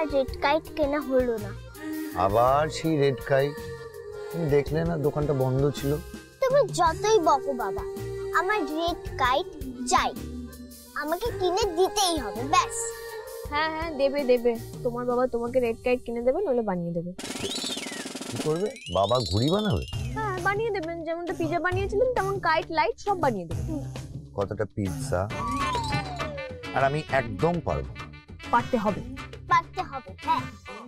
আর red kite কেনা হলো না। আবার সেই রেড কাইট? তুমি দেখলে না দোকানটা বন্ধ ছিল। তুমি যতই বকো বাবা, আমার রেড কাইট চাই, আমাকে কিনে দিতেই হবে ব্যাস। হ্যাঁ হ্যাঁ দেবে দেবে, তোমার বাবা তোমাকে রেড কাইট কিনে দেবে, নইলে বানিয়ে দেবে। কি করবে বাবা? ঘুড়ি বানাবে? হ্যাঁ বানিয়ে দেবেন, যেমনটা পিজা বানিয়েছিলেন তেমন কাইট লাইট সব বানিয়ে দেবেন। কতটা পিৎজা? আর আমি একদম পারবো। পারতে হবে। পারতে হবে, হ্যাঁ।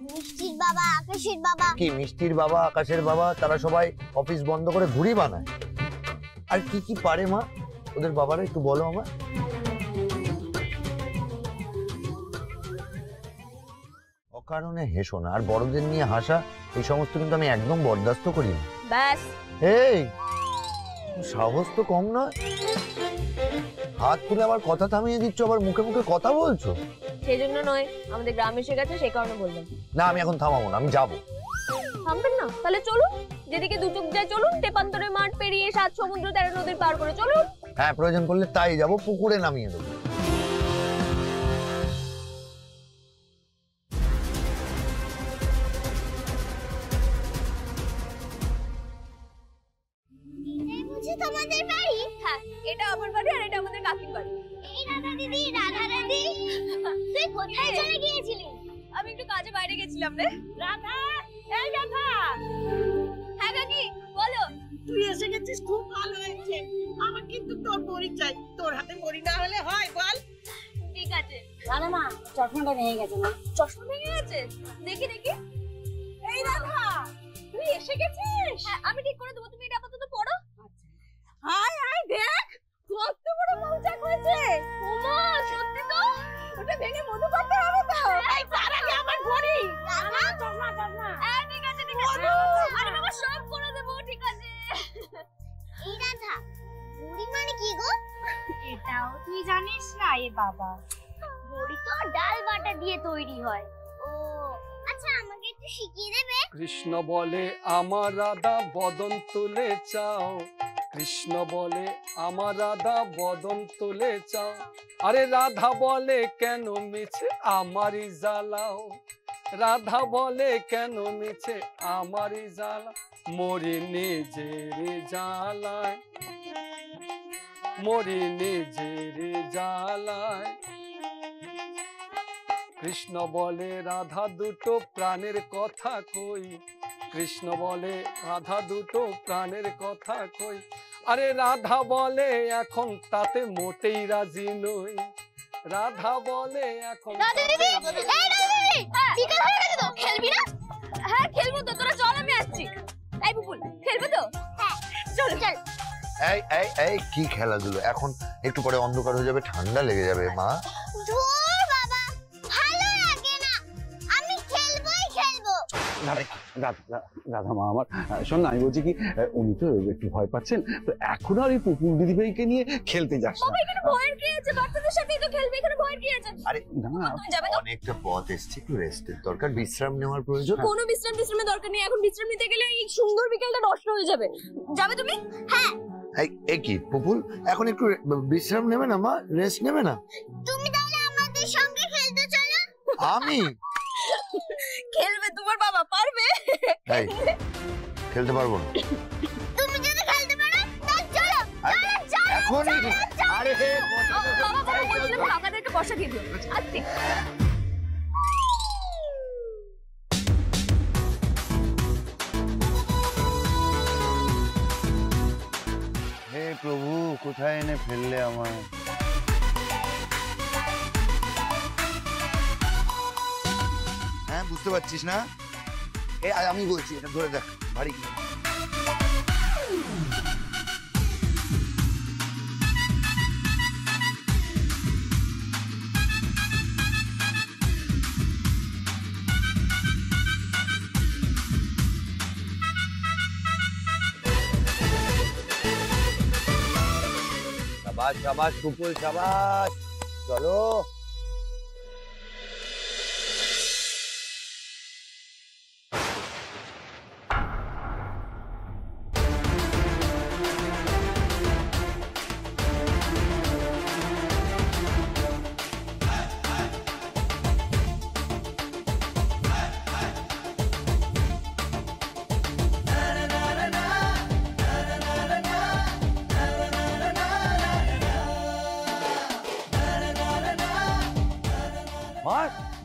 মিষ্টির বাবা, আকাশের বাবা। কি মিষ্টির বাবা, আকাশের বাবা তারা সবাই অফিস বন্ধ করে ঘুড়ি বানায়? আর কি কি পারে মা ওদের বাবারা, একটু বলো আমার। অকারণে হেসো না, আর বড়দের নিয়ে হাসা এই সমস্ত কিন্তু আমি একদম বরদাস্ত করি না। ব্যাস। এই সাহস তো কম নয়, হাত তুলে আবার কথা থামিয়ে দিচ্ছ, আবার মুখে মুখে কথা বলছো। সেই জন্য নয়, আমাদের গ্রাম এসে গেছে সেই কারণে বললাম। না আমি এখন থামাবো না, আমি যাবো। থামবেন না? তাহলে চলুন, যেদিকে দু চোখ যায় চলুন, তেপান্তরের মাঠ পেরিয়ে 7 সমুদ্র 13 নদীর পার করে চলুন। হ্যাঁ প্রয়োজন পড়লে তাই যাবো, পুকুরে নামিয়ে দেবো। তোমাদের বাড়ি? হ্যাঁ এটা আমার বাড়ি আর এটা আমাদের কাকির বাড়ি। এই রাধা দিদি, রাধা দিদি, তুই কোথায় চলে গিয়েছিলি? আমি একটু কাজে বাইরে গেছিলাম রে। রাধা, এই রাধা। হ্যাঁ কাকি বলো। তুই এসে গেছিস, খুব ভালো হয়েছে। আমার কিন্তু তোর বড়ি চাই, তোর হাতে বড়ি না হলে হয় বল? ঠিক আছে। রাধা মা, চশমাটা ভেঙে গেছে না? চশমা ভেঙে গেছে? দেখি দেখি। এই রাধা, তুই এসে গেছিস? হ্যাঁ আমি ঠিক করে দেবো, তুমি এটা আপাতত পড়ো। হাই হাই দেখ, কত বড় মৌচাক হয়েছে। ওমা সত্যি তো? ওটা ভেঙে মধু করতে হবে তো। এই তার আগে আমার বড়ি। চশমা চশমা। হ্যাঁ ঠিক আছে ঠিক আছে। আরে বাবা সব করে দেবো, ঠিক আছে। এই রাধা, বুড়ি মানে কি গো? এটাও তুই জানিস না? এ বাবা, বড়ি তো ডাল বাটা দিয়ে তৈরি হয়। ও আচ্ছা, আমাকে একটু শিখিয়ে দেবে? কৃষ্ণ বলে আমার রাধা বদন তুলে চাও, কৃষ্ণ বলে আমার রাধা বদন তুলে চাও। আরে রাধা বলে কেন মিছে আমারই জ্বালাও, রাধা বলে কেন মিছে আমারই জ্বালা, মরি নিজের জ্বালায়, মরি নিজের জ্বালায়। কৃষ্ণ বলে রাধা দুটো প্রাণের কথা কই, কৃষ্ণ বলে রাধা দুটো প্রাণের কথা কই। আরে রাধা বলে এখন তাতে মোটেই রাজি নই, রাধা বলে এখন। রাধা দিদি, এই রাধা দিদি, বিকেল হয়ে গেছে তো, খেলবি না? হ্যাঁ খেলবো তো, তোরা চল আমি আসছি। এই বুবুল খেলবে তো? হ্যাঁ চল চল। এই এই এই কি খেলাধুলো? এখন একটু পরে অন্ধকার হয়ে যাবে, ঠান্ডা লেগে যাবে মা। ধুর বাবা, ভালো লাগে না, আমি খেলবোই খেলবো। রাধা মা আমার, শোন না, আমি বলছি কি, উনি তো একটু ভয় পাচ্ছেন, তো এখন আর এই পুকুর দিদিভাইকে নিয়ে খেলতে যাস না। বাবা এখানে ভয়ের কি আছে? বাচ্চাদের সাথেই তো খেলবে, এখানে ভয়ের কি আছে? আরে না তুমি যাবে তো? অনেকটা পথ এসছে, একটু রেস্টের দরকার, বিশ্রাম নেওয়ার প্রয়োজন। কোনো বিশ্রামের দরকার নেই, এখন বিশ্রাম নিতে গেলে এই সুন্দর বিকেলটা নষ্ট হয়ে যাবে। যাবে তুমি? হ্যাঁ। এই কি পুপুল, এখন একটু বিশ্রাম নেবে না মা? রেস্ট নেবে না? তুমি তাহলে আমাদের সঙ্গে খেলতে চলো। আমি খেলবে? তোমার বাবা পারবে? এই খেলতে পারবো না। তুমি যদি খেলতে পারো তাহলে চলো, চলো এখনই আরে বাবা বলছিলাম আমাদের একটু বসা দিয়ে দিও। আচ্ছা হে প্রভু, কোথায় এনে ফেললে আমায়? হ্যাঁ বুঝতে পারছিস না? আমি বলছি, এটা ধরে দেখ ভারী কি। शाबाश शाबाश पुपुल शाबाश, चलो।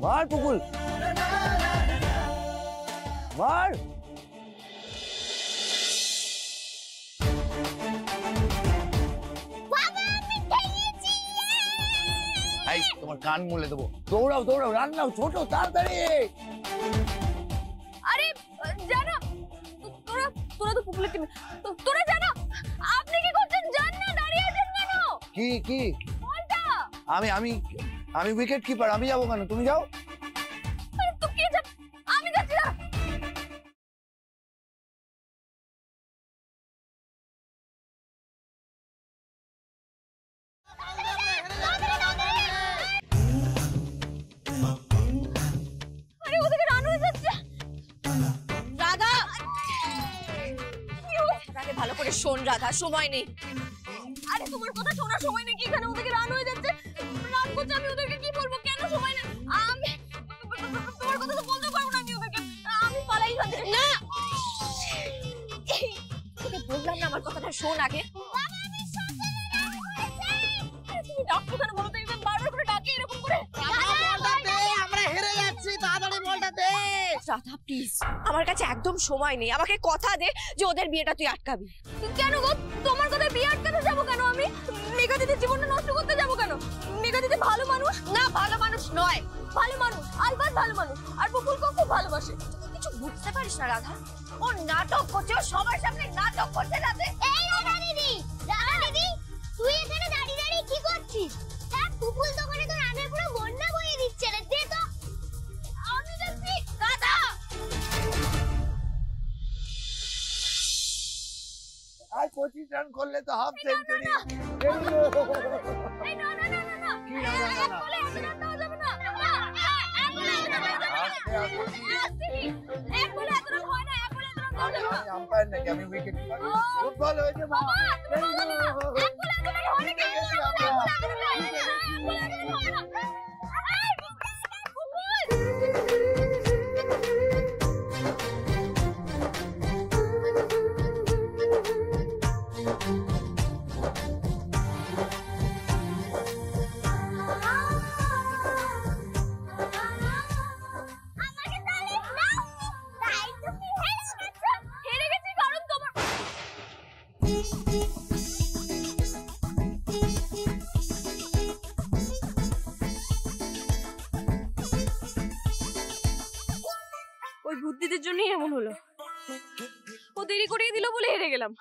মার পুকুল, মার। এই তোমার কান মুলে দেবো। দৌড়াও দৌড়াও, রান্নাও ছোট, তাড়াতাড়ি। আরে জানো তোরা তোরা তো পুকুলের টিমে, তোরা জানো আপনি কি করছেন? জান না, দাঁড়িয়ে আছেন কেন? কি কি? বলটা। আমি আমি আমি উইকেট কিপার, আমি যাবো কেন? তুমি যাও। আরে তুই কে যা, আমি যাচ্ছি না। আরে ওদিকে রান হয়ে যাচ্ছে। রাধা, আগে ভালো করে শোন রাধা, সময় নেই। আরে তোমার কথা শোনার সময় নেই কি? এখানে ওদিকে রান হয়ে যাচ্ছে, রান করছে, আমি ওদেরকে কি বলবো? কেন সময় নেই? আমি তোমার কথা তো বলতে পারবো না আমি ওদেরকে, আমি পালাই এখান থেকে। না, তোকে বললাম না আমার কথাটা শোন আগে। তুমি ডাকছো কেন বলো তো? এবার বারবার করে ডাকে এরকম করে। আমরা হেরে যাচ্ছি, তাড়াতাড়ি বলটা দে। রাধা প্লিজ, আমার কাছে একদম সময় নেই, আমাকে কথা দে যে ওদের বিয়েটা তুই আটকাবি। কেন গো? তোমার কথা বিয়ে আটকাতে যাবো কেন আমি? মেঘা দিদির জীবনটা নষ্ট করতে যাবো কেন? মেঘা দিদি ভালো মানুষ না? ভালো মানুষ নয়, ভালো মানুষ, আলবাত ভালো মানুষ। আর বকুলকে খুব ভালোবাসে। তুই কিছু বুঝতে পারিস না রাধা? ও নাটক করছে, ও সবার সামনে নাটক করছে রাধা। এই রাধা দিদি, রাধা দিদি, তুই এখানে দাঁড়িয়ে দাঁড়িয়ে কি করছিস? দেখ পুকুল দোকানে তো রানের পুরো বন্যা বয়ে দিচ্ছে রে, দে তো। আমি যাচ্ছি রাধা। আর 25 রান করলে তো হাফ সেঞ্চুরি। এই না না না না না, কি না না না, বলে এত রান দেওয়া যাবে না। এক বলে এত রান দেওয়া যাবে না। আসছি, এক বলে এত রান হয় না, এক বলে এত রান দেওয়া যাবে না। আমি আম্পায়ার নাকি? আমি উইকেট কিপার। খুব ভালো হয়েছে মা। বাবা, তুমি বলো না, এক বলে এত রান হয় না, কেন বলো না? এক বলে এত রান হয় না, এক বলে এত রান হয় না। এই, আমাকে তাহলে নাও, তাই তুমি হেরে গেছো। হেরে গেছি কারণ তোমার। ওই বুদ্ধিদের জন্যই এমন হলো। ও দেরি করিয়ে দিল বলে হেরে গেলাম।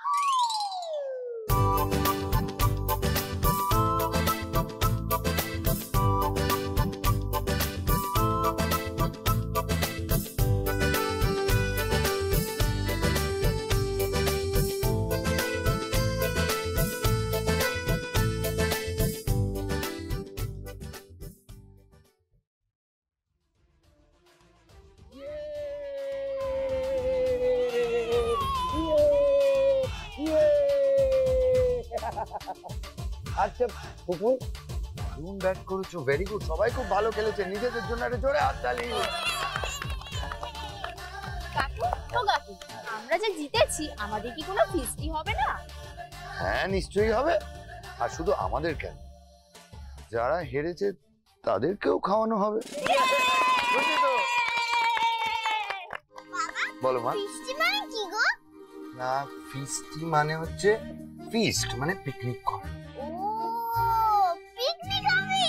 আচ্ছা পুকুল, দারুণ ব্যাট করেছো, ভেরি গুড। সবাই খুব ভালো খেলেছে, নিজেদের জন্য একটা জোরে হাততালি। কাকু, ও কাকু, আমরা যে জিতেছি আমাদের কি কোনো ফিস্টি হবে না? হ্যাঁ নিশ্চয়ই হবে। আর শুধু আমাদের কেন, যারা হেরেছে তাদেরকেও খাওয়ানো হবে। বুঝলি তো? বলো মা। ফিস্টি মানে কি গো? না, ফিস্টি মানে হচ্ছে ফিস্ট, মানে পিকনিক করা। ও পিকনিক হবে।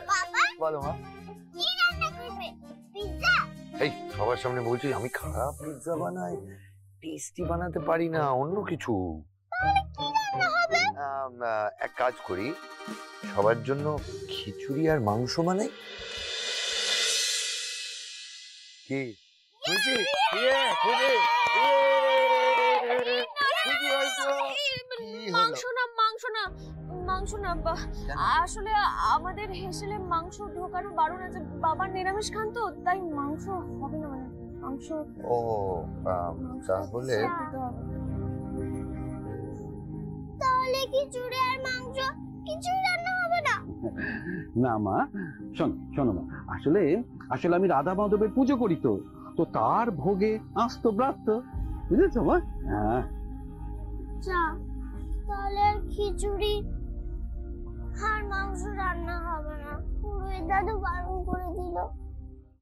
বাবা বলো মা। কি রান্না করবে? পিজ্জা? এই সবার সামনে বলছি আমি খারাপ পিৎজা বানাই, টেস্টি বানাতে পারি না, অন্য কিছু। এক কাজ করি, সবার জন্য খিচুড়ি আর মাংস বানাই। কি খুশি? মাংস না, মাংস না, মাংস না। আসলে আমাদের হেসেলে মাংস ঢোকানো বারণ আছে। বাবার নিরামিষ খান তো, তাই মাংস হবে না। মানে মাংস। ও তাহলে তাহলে খিচুড়ি আর মাংস কিছুই রান্না হবে না? না মা, শোনো মা, আসলে আমি রাধা মাধবের পুজো করি তো, তো তার ভোগে আস্ত ব্রাত্য, বুঝেছো মা? হ্যাঁ। আচ্ছা, তাহলে আর খিচুড়ি আর মাংস রান্না হবে না? দাদু বারণ করে দিল।